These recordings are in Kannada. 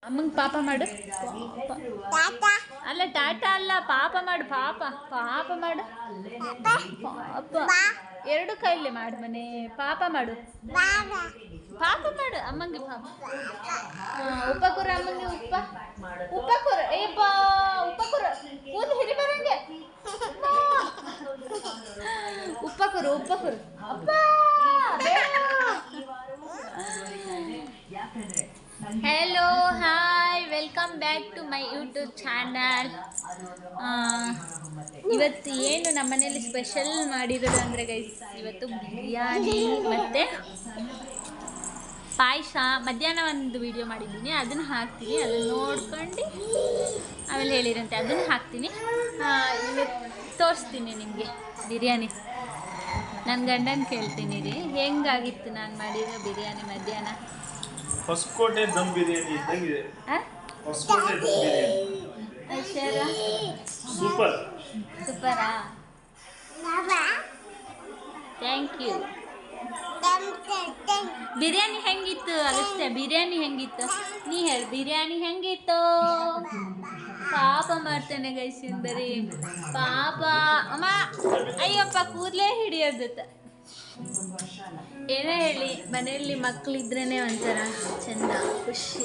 ಅಮ್ಮಂಗೆ ಪಾಪ ಮಾಡು. ಅಲ್ಲ ಟಾಟಾ ಅಲ್ಲ, ಪಾಪ ಮಾಡು. ಪಾಪ ಪಾಪ ಮಾಡು. ಪಾಪ ಎರಡು ಕೈಲಿ ಮಾಡು ಮನೆ. ಪಾಪ ಮಾಡು, ಪಾಪ ಮಾಡು ಅಮ್ಮಂಗೆ. ಪಾಪ ಉಪ್ಪ ಕೂರ ಅಮ್ಮಂಗೆ. ಉಪ್ಪ ಕೂರ. ಏಪ್ಪ ಉಪ್ಪ ಕೂರ. ಕೂದಲು ಹಿರಿ ಬರಂಗೆ. ಉಪ್ಪ ಕೂರು, ಉಪ್ಪ ಕೂರು. ಅಪ್ಪ hello, hi, welcome back to my YouTube channel. ಇವತ್ತು ಏನು ನಮ್ಮ ಮನೇಲಿ ಸ್ಪೆಷಲ್ ಮಾಡಿರೋದು ಅಂದರೆ ಗೈಸ್, ಇವತ್ತು ಬಿರಿಯಾನಿ ಮತ್ತು ಪಾಯಸ. ಮಧ್ಯಾಹ್ನ ಒಂದು ವಿಡಿಯೋ ಮಾಡಿದ್ದೀನಿ, ಅದನ್ನು ಹಾಕ್ತೀನಿ, ಅದನ್ನು ನೋಡ್ಕೊಂಡು ಆಮೇಲೆ ಹೇಳಿರಂತೆ ಅದನ್ನು ಹಾಕ್ತೀನಿ. ಇವತ್ತು ತೋರಿಸ್ತೀನಿ ನಿಮಗೆ ಬಿರಿಯಾನಿ. ನನ್ನ ಗಂಡನ ಕೇಳ್ತೀನಿ ರೀ, ಹೆಂಗಾಗಿತ್ತು ನಾನು ಮಾಡಿರೋ ಬಿರಿಯಾನಿ ಮಧ್ಯಾಹ್ನ. ಹೊಸಕೋಟೆ ದಮ್ ಬಿರಿಯಾನಿ ಇದ್ದಂಗಿದೆ. ಹೊಸಕೋಟೆ ದಮ್ ಬಿರಿಯಾನಿ ಸೂಪರ್. ಸೂಪರಾ? Thank you. ಬಿರಿಯಾನಿ ಹೆಂಗಿತ್ತು ಅಗಸ್ತ್ಯ? ಬಿರಿಯಾನಿ ಹೆಂಗಿತ್ತು ನೀ ಹೇಳಿ. ಬಿರಿಯಾನಿ ಹೆಂಗಿತ್ತು? ಪಾಪ ಮಾಡ್ತಾನೆ ಗೈಸ್, ಬರೀ ಪಾಪ. ಅಮ್ಮ ಅಯ್ಯಪ್ಪ ಕೂದಲೇ ಹಿಡಿಯೋದತ್ತ. ಏನೇ ಹೇಳಿ, ಮನೆಯಲ್ಲಿ ಮಕ್ಕಳಿದ್ರೇ ಒಂಥರ ಚೆಂದ, ಖುಷಿ.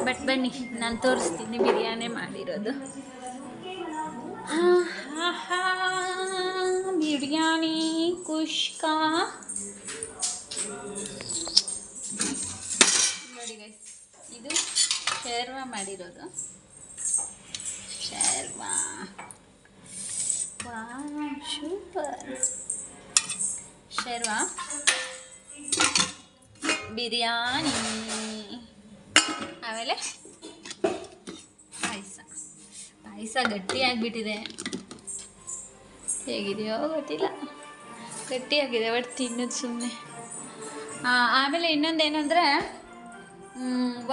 ಬಟ್ ಬನ್ನಿ, ನಾನು ತೋರಿಸ್ತೀನಿ ಬಿರಿಯಾನಿ ಮಾಡಿರೋದು. ಬಿರಿಯಾನಿ ಕುಷ್ಕ ನೋಡಿ ಗೈಸ್, ಇದು ಶೇರ್ವಾ ಮಾಡಿರೋದು. ಶೇರ್ವಾ ಸೂಪರ್. ಶೇರ್ವಾ ಬಿರಿಯಾನಿ, ಆಮೇಲೆ ಪಾಯಸ ಗಟ್ಟಿಯಾಗಿಬಿಟ್ಟಿದೆ. ಹೇಗಿದೆಯೋ ಗೊತ್ತಿಲ್ಲ, ಗಟ್ಟಿಯಾಗಿದೆ, ಬಟ್ ತಿನ್ನೋದು ಸುಮ್ಮನೆ. ಆಮೇಲೆ ಇನ್ನೊಂದೇನೆಂದರೆ,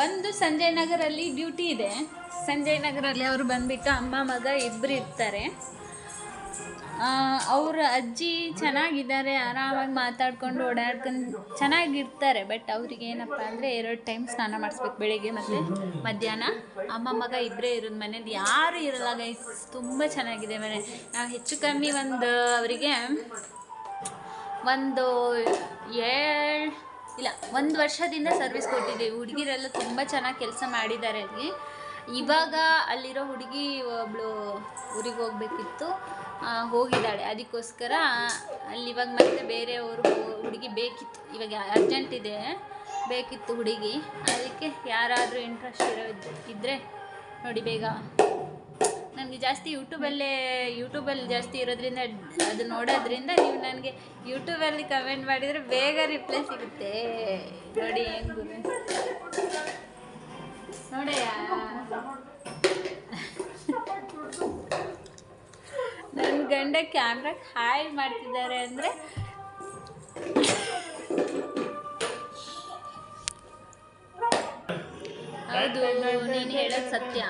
ಒಂದು ಸಂಜಯ್ ನಗರಲ್ಲಿ ಡ್ಯೂಟಿ ಇದೆ. ಸಂಜಯ್ ನಗರಲ್ಲಿ ಅವರು ಬಂದುಬಿಟ್ಟು ಅಮ್ಮ ಮಗ ಇಬ್ಬರು ಇರ್ತಾರೆ. ಅವ್ರ ಅಜ್ಜಿ ಚೆನ್ನಾಗಿದ್ದಾರೆ, ಆರಾಮಾಗಿ ಮಾತಾಡ್ಕೊಂಡು ಓಡಾಡ್ಕೊಂಡು ಚೆನ್ನಾಗಿರ್ತಾರೆ. ಬಟ್ ಅವ್ರಿಗೆ ಏನಪ್ಪ ಅಂದರೆ 2 ಟೈಮ್ ಸ್ನಾನ ಮಾಡಿಸ್ಬೇಕು, ಬೆಳಿಗ್ಗೆ ಮತ್ತು ಮಧ್ಯಾಹ್ನ. ಅಮ್ಮ ಮಗ ಇಬ್ಬರೇ ಇರೋದು ಮನೇಲಿ, ಯಾರೂ ಇರಲ್ಲ ಗೈಸ್. ತುಂಬ ಚೆನ್ನಾಗಿದೆ ಮನೆ. ನಾವು ಹೆಚ್ಚು ಕಮ್ಮಿ ಅವರಿಗೆ ಒಂದು ವರ್ಷದಿಂದ ಸರ್ವಿಸ್ ಕೊಟ್ಟಿದ್ದೀವಿ. ಹುಡುಗಿರೆಲ್ಲ ತುಂಬ ಚೆನ್ನಾಗಿ ಕೆಲಸ ಮಾಡಿದ್ದಾರೆ ಅಲ್ಲಿ. ಇವಾಗ ಅಲ್ಲಿರೋ ಹುಡುಗಿ ಒಬ್ಬಳು ಊರಿಗೆ ಹೋಗ್ಬೇಕಿತ್ತು, ಹೋಗಿದ್ದಾಳೆ. ಅದಕ್ಕೋಸ್ಕರ ಅಲ್ಲಿ ಇವಾಗ ಮತ್ತೆ ಬೇರೆಯವರು ಹುಡುಗಿ ಬೇಕಿತ್ತು. ಇವಾಗ ಅರ್ಜೆಂಟ್ ಇದೆ, ಬೇಕಿತ್ತು ಹುಡುಗಿ. ಅದಕ್ಕೆ ಯಾರಾದರೂ ಇಂಟ್ರೆಸ್ಟ್ ಇದ್ದರೆ ನೋಡಿ ಬೇಗ. ನನಗೆ ಜಾಸ್ತಿ ಯೂಟ್ಯೂಬಲ್ಲಿ ಜಾಸ್ತಿ ಇರೋದ್ರಿಂದ, ಅದು ನೋಡೋದ್ರಿಂದ ನೀವು ನನಗೆ ಯೂಟ್ಯೂಬಲ್ಲಿ ಕಮೆಂಟ್ ಮಾಡಿದರೆ ಬೇಗ ರಿಪ್ಲೈ ಸಿಗುತ್ತೆ. ನೋಡಿ ಹೆಂಗು ನೋಡಯ್ಯ. ನನ್ನ ಗಂಡ ಕ್ಯಾಮ್ರಾಗೆ ಹಾಯ್ ಮಾಡ್ತಿದ್ದಾರೆ ಅಂದರೆ ಹೌದು, ನೀನು ಹೇಳೋದು ಸತ್ಯ,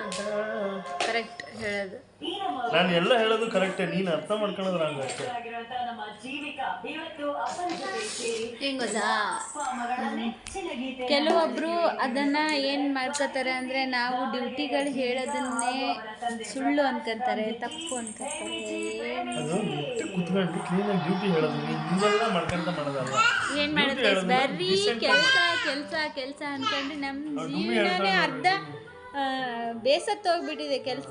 ಕರೆಕ್ಟ್ ಹೇಳೋದು. ನಾನು ಎಲ್ಲ ಹೇಳೋದು ಕರೆಕ್ಟೇ, ನೀನು ಅರ್ಥ ಮಾಡ್ಕೊಳ್ಳೋದು ನಂಗೆ ಅಷ್ಟೇ. ಹೆಂಗ್ ಗೊತ್ತಾ, ಕೆಲವೊಬ್ಬರು ಅದನ್ನು ಏನು ಮಾಡ್ಕೋತಾರೆ ಅಂದರೆ, ನಾವು ಡ್ಯೂಟಿಗಳು ಹೇಳೋದನ್ನೇ ಸುಳ್ಳು ಅನ್ಕೊಂತಾರೆ, ತಪ್ಪು ಅನ್ಕೊಂತಾರೆ. ಕುತ್ಕೊಂಡು ಕ್ಲೀನಾಗಿ ಡ್ಯೂಟಿ ಹೇಳೋದು, ನೀವೆಲ್ಲ ಮಾಡ್ಕೊಂತ ಮಾಡೋದಲ್ಲ. ಏನು ಮಾಡೋದು, ಬರೀ ಕೆಲಸ ಅಂದ್ಕೊಂಡು ನಮ್ಮ ಜೀವನನೇ ಅರ್ಧ ಬೇಸತ್ತೋಗ್ಬಿಟ್ಟಿದೆ. ಕೆಲಸ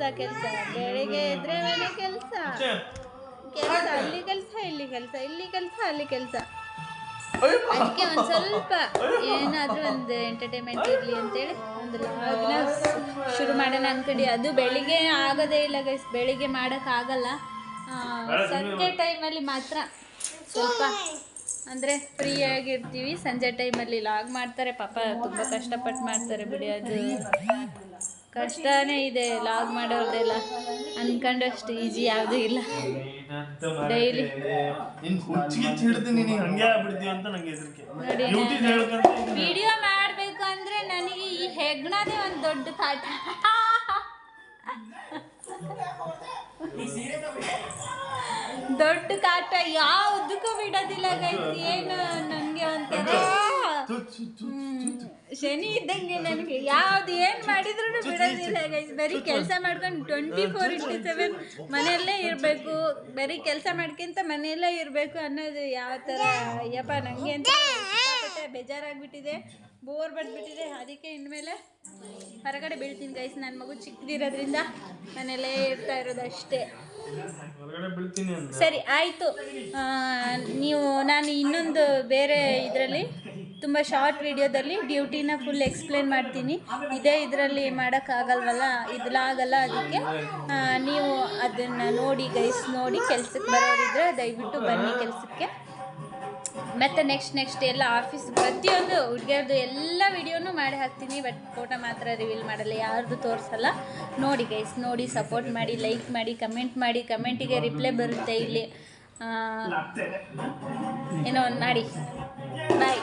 ಬೆಳಿಗ್ಗೆ ಎದ್ರೆ ಮನೆ ಕೆಲಸ, ಅಲ್ಲಿ ಕೆಲಸ, ಇಲ್ಲಿ ಕೆಲಸ, ಅಲ್ಲಿ ಕೆಲಸ. ಅದಕ್ಕೆ ಒಂದು ಸ್ವಲ್ಪ ಏನಾದರೂ ಒಂದು ಎಂಟರ್ಟೈನ್ಮೆಂಟ್ ಇರಲಿ ಅಂತೇಳಿ ಒಂದು ಲಾಗ್ನ ಶುರು ಮಾಡೋಣ ಅಂದ್ಕೊಂಡು. ಅದು ಬೆಳಿಗ್ಗೆ ಆಗೋದೇ ಇಲ್ಲ ಗೈಸ್, ಬೆಳಿಗ್ಗೆ ಮಾಡೋಕ್ಕಾಗಲ್ಲ. ಸಂಜೆ ಟೈಮಲ್ಲಿ ಮಾತ್ರ ಸ್ವಲ್ಪ ಅಂದರೆ ಫ್ರೀಯಾಗಿರ್ತೀವಿ. ಸಂಜೆ ಟೈಮಲ್ಲಿ ಲಾಗ್ ಮಾಡ್ತಾರೆ, ಪಾಪ ತುಂಬ ಕಷ್ಟಪಟ್ಟು ಮಾಡ್ತಾರೆ ಬಿಡಿ. ಅದು ಕಷ್ಟನೇ ಇದೆ ಲಾಗ್ ಮಾಡೋದೆಲ್ಲ, ಅಂದ್ಕೊಂಡಷ್ಟು ಈಸಿ ಯಾವುದೂ ಇಲ್ಲ. ಡೈಲಿ ವಿಡಿಯೋ ಮಾಡಬೇಕು ಅಂದರೆ ನನಗೆ ಈ ಹೆಗ್ಣದೇ ಒಂದು ದೊಡ್ಡ ಕಾಟ. ದೊಡ್ಡ ಕಾಟ ಯಾವುದಕ್ಕೂ ಬಿಡೋದಿಲ್ಲ ಗೈಸ್. ಏನು ನನಗೆ ಒಂಥರ ಶನಿ ಇದ್ದಂಗೆ ನನಗೆ ಯಾವ್ದು ಏನು ಮಾಡಿದ್ರು ಬಿಡೋದಿಲ್ಲ ಗೈಸ್. ಬರೀ ಕೆಲಸ ಮಾಡ್ಕೊಂಡು 24/7 ಮನೆಯಲ್ಲೇ ಇರಬೇಕು, ಬರೀ ಕೆಲಸ ಮಾಡ್ಕೊಂತ ಮನೆಯಲ್ಲೇ ಇರಬೇಕು ಅನ್ನೋದು ಯಾವ ಥರ ಅಯ್ಯಪ್ಪ ನನಗೆ ಅಂತ ಬೇಜಾರಾಗ್ಬಿಟ್ಟಿದೆ, ಬೋರ್ ಬಡ್ಬಿಟ್ಟಿದೆ. ಅದಕ್ಕೆ ಇನ್ಮೇಲೆ ಹೊರಗಡೆ ಬೀಳ್ತೀನಿ ಗೈಸ್. ನನ್ನ ಮಗು ಚಿಕ್ಕದಿರೋದ್ರಿಂದ ಮನೆಯಲ್ಲೇ ಇರ್ತಾ ಇರೋದು ಅಷ್ಟೇ. ಸರಿ ಆಯಿತು. ನಾನು ಇನ್ನೊಂದು ಬೇರೆ ಇದರಲ್ಲಿ ತುಂಬ ಶಾರ್ಟ್ ವಿಡಿಯೋದಲ್ಲಿ ಡ್ಯೂಟಿನ ಫುಲ್ ಎಕ್ಸ್ಪ್ಲೇನ್ ಮಾಡ್ತೀನಿ. ಇದರಲ್ಲಿ ಮಾಡೋಕ್ಕಾಗಲ್ವಲ್ಲ, ಇದ್ಲಾಗಲ್ಲ. ಅದಕ್ಕೆ ನೀವು ಅದನ್ನು ನೋಡಿ ಗೈಸ್, ನೋಡಿ ಕೆಲ್ಸಕ್ಕೆ ಬರೋರಿದ್ರೆ ದಯವಿಟ್ಟು ಬನ್ನಿ ಕೆಲಸಕ್ಕೆ. ಮತ್ತು ನೆಕ್ಸ್ಟ್ ಎಲ್ಲ ಆಫೀಸ್ ಪ್ರತಿಯೊಂದು ಹುಡುಗಿಯರ್ದು ಎಲ್ಲ ವಿಡಿಯೋನೂ ಮಾಡಿ ಹಾಕ್ತೀನಿ. ಬಟ್ ಫೋಟೋ ಮಾತ್ರ ರಿವೀಲ್ ಮಾಡಲ್ಲ, ಯಾರ್ದು ತೋರಿಸಲ್ಲ. ನೋಡಿ ಗೈಸ್, ನೋಡಿ ಸಪೋರ್ಟ್ ಮಾಡಿ, ಲೈಕ್ ಮಾಡಿ, ಕಮೆಂಟ್ ಮಾಡಿ. ಕಮೆಂಟಿಗೆ ರಿಪ್ಲೈ ಬರುತ್ತೆ ಇಲ್ಲಿ, ಏನೋ ಒಂದು ಮಾಡಿ. ಬಾಯ್.